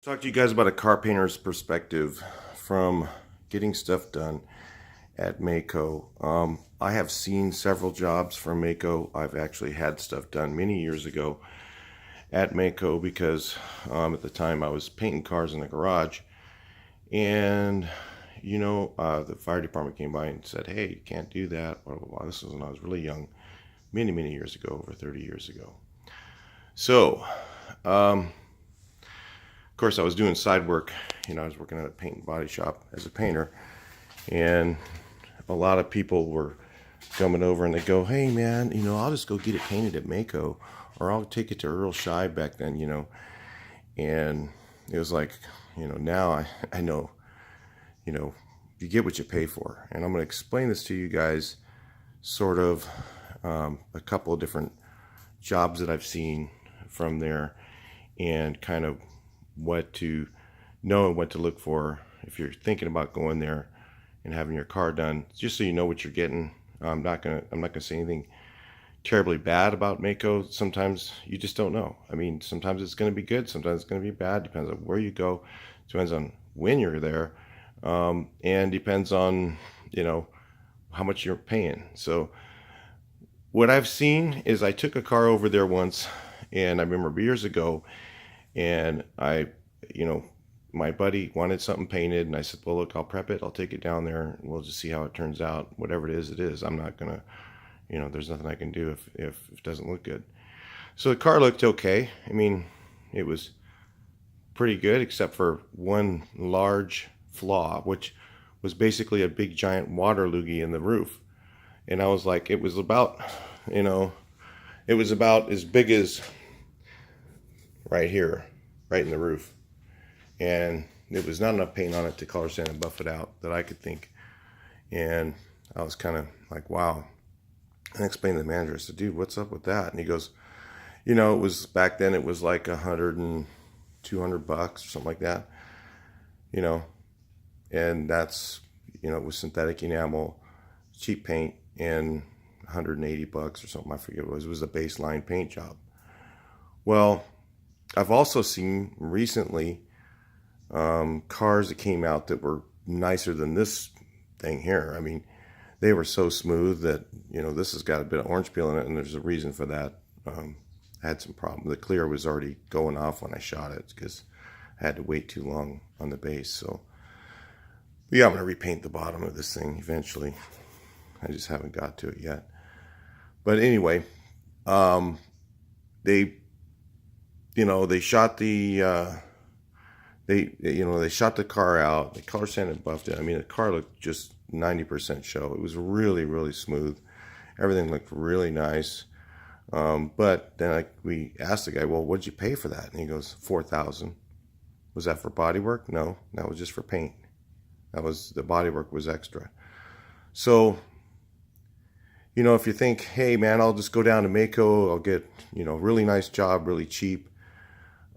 Talk to you guys about a car painter's perspective from getting stuff done at Maaco. I have seen several jobs from Maaco. I've actually had stuff done many years ago at Maaco because at the time I was painting cars in the garage, and the fire department came by and said, "Hey, you can't do that." Blah, blah, blah. This was when I was really young, many years ago, over 30 years ago. So of course, I was doing side work. I was working at a paint and body shop as a painter, and a lot of people were coming over and they go, "Hey, man, I'll just go get it painted at Maaco, or I'll take it to Earl Scheib back then, And it was like, now I know, you get what you pay for. And I'm going to explain this to you guys, sort of a couple of different jobs that I've seen from there, and kind of what to know and what to look for if you're thinking about going there and having your car done, just so you know what you're getting. I'm not gonna say anything terribly bad about Maaco. Sometimes you just don't know. I mean, sometimes it's going to be good, sometimes it's going to be bad. Depends on where you go, depends on when you're there, and depends on how much you're paying. So what I've seen is, I took a car over there once, and I remember years ago, and my buddy wanted something painted, and I said, "Well, look, I'll prep it. I'll take it down there, and we'll just see how it turns out. Whatever it is, it is. I'm not gonna, there's nothing I can do if it doesn't look good." So the car looked okay. I mean, it was pretty good, except for one large flaw, which was basically a big giant water loogie in the roof. And I was like, it was about as big as right here, right in the roof. And it was not enough paint on it to color sand and buff it out that I could think. And I was kind of like, wow. And I explained to the manager, I said, "Dude, what's up with that?" And he goes, it was back then, it was like $100 and $200 or something like that, and that's, it was synthetic enamel, cheap paint, and $180 or something. I forget what it was. It was a baseline paint job. Well, I've also seen recently cars that came out that were nicer than this thing here. I mean, they were so smooth that, this has got a bit of orange peel in it, and there's a reason for that. I had some problem. The clear was already going off when I shot it because I had to wait too long on the base. So yeah, I'm going to repaint the bottom of this thing eventually. I just haven't got to it yet. But anyway, they shot the they shot the car out. They color sanded and buffed it. I mean, the car looked just 90% show. It was really smooth. Everything looked really nice. But then we asked the guy, "Well, what'd you pay for that?" And he goes, $4,000. Was that for body work? No, that was just for paint. The body work was extra. So, if you think, "Hey man, I'll just go down to Maaco, I'll get, really nice job, really cheap,"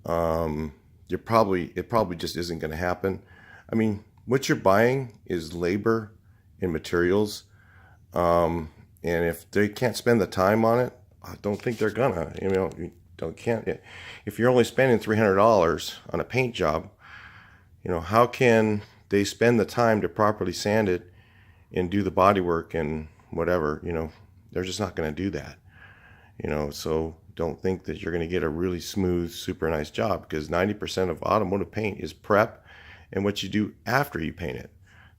it probably just isn't going to happen. I mean, what you're buying is labor and materials. And if they can't spend the time on it, I don't think they're gonna, can't. If you're only spending $300 on a paint job, how can they spend the time to properly sand it and do the body work and whatever? They're just not going to do that. So don't think that you're going to get a really smooth, super nice job, because 90% of automotive paint is prep and what you do after you paint it.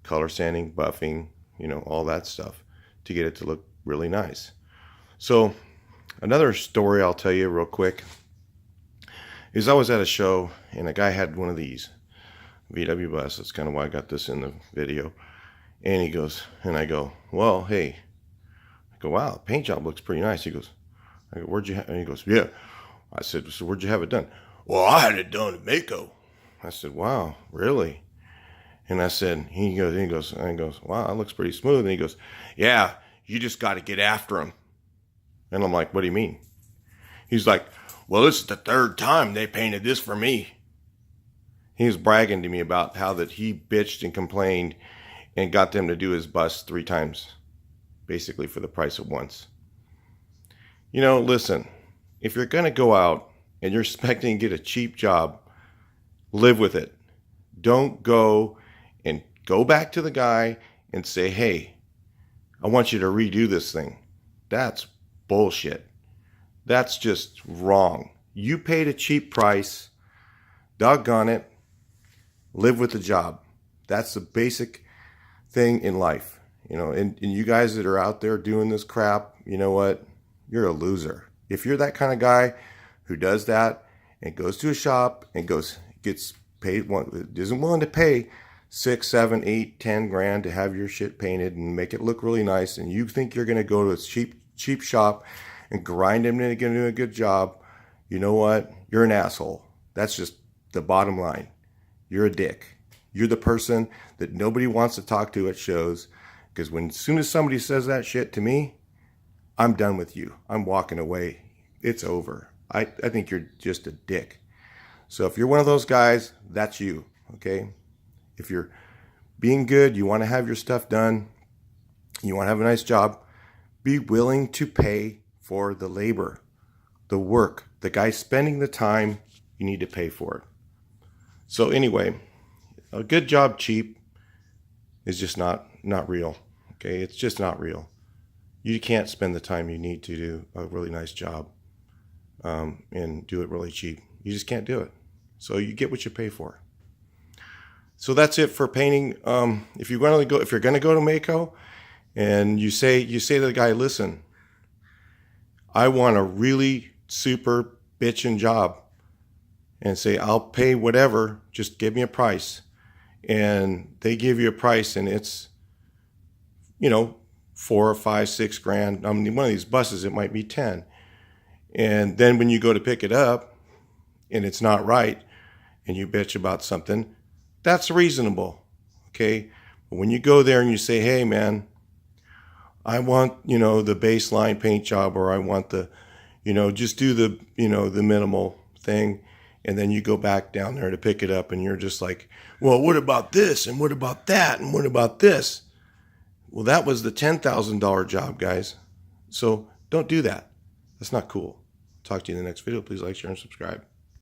Color sanding, buffing, all that stuff to get it to look really nice. So another story I'll tell you real quick is, I was at a show and a guy had one of these VW bus. That's kind of why I got this in the video. And he goes, and I go, "Well, hey," I go, "Wow, the paint job looks pretty nice." He goes, I go, "Where'd you have?" And he goes, "Yeah." I said, "So where'd you have it done?" "Well, I had it done at Maaco." I said, "Wow, really?" And I said, he goes, "Wow, that looks pretty smooth." And he goes, "Yeah, you just got to get after him." And I'm like, "What do you mean?" He's like, "Well, this is the third time they painted this for me." He was bragging to me about how that he bitched and complained and got them to do his bus 3 times, basically for the price of once. Listen, if you're going to go out and you're expecting to get a cheap job, live with it. Don't go back to the guy and say, hey, I want you to redo this thing. That's bullshit. That's just wrong. You paid a cheap price. Doggone it. Live with the job. That's the basic thing in life. You know, and you guys that are out there doing this crap, you know what? You're a loser. If you're that kind of guy who does that and goes to a shop and gets paid, isn't willing to pay 6, 7, 8, 10 grand to have your shit painted and make it look really nice, and you think you're going to go to a cheap shop and grind them into do a good job, you know what? You're an asshole. That's just the bottom line. You're a dick. You're the person that nobody wants to talk to at shows, because as soon as somebody says that shit to me, I'm done with you. I'm walking away. It's over. I think you're just a dick. So if you're one of those guys, that's you, okay? If you're being good, you want to have your stuff done, you want to have a nice job, be willing to pay for the labor, the work, the guy spending the time, you need to pay for it. So anyway, a good job cheap is just not real, okay? It's just not real. You can't spend the time you need to do a really nice job and do it really cheap. You just can't do it. So you get what you pay for. So that's it for painting. If you're going to go to Maaco, and you say to the guy, listen, I want a really super bitchin' job, and say, I'll pay whatever, just give me a price. And they give you a price, and it's, you know, 4 or 5, 6 grand. I mean, one of these buses, it might be 10. And then when you go to pick it up and it's not right and you bitch about something, that's reasonable, okay? But when you go there and you say, hey, man, I want, you know, the baseline paint job, or I want the, you know, just do the, you know, the minimal thing, and then you go back down there to pick it up and you're just like, well, what about this? And what about that? And what about this? Well, that was the $10,000 job, guys. So don't do that. That's not cool. Talk to you in the next video. Please like, share, and subscribe.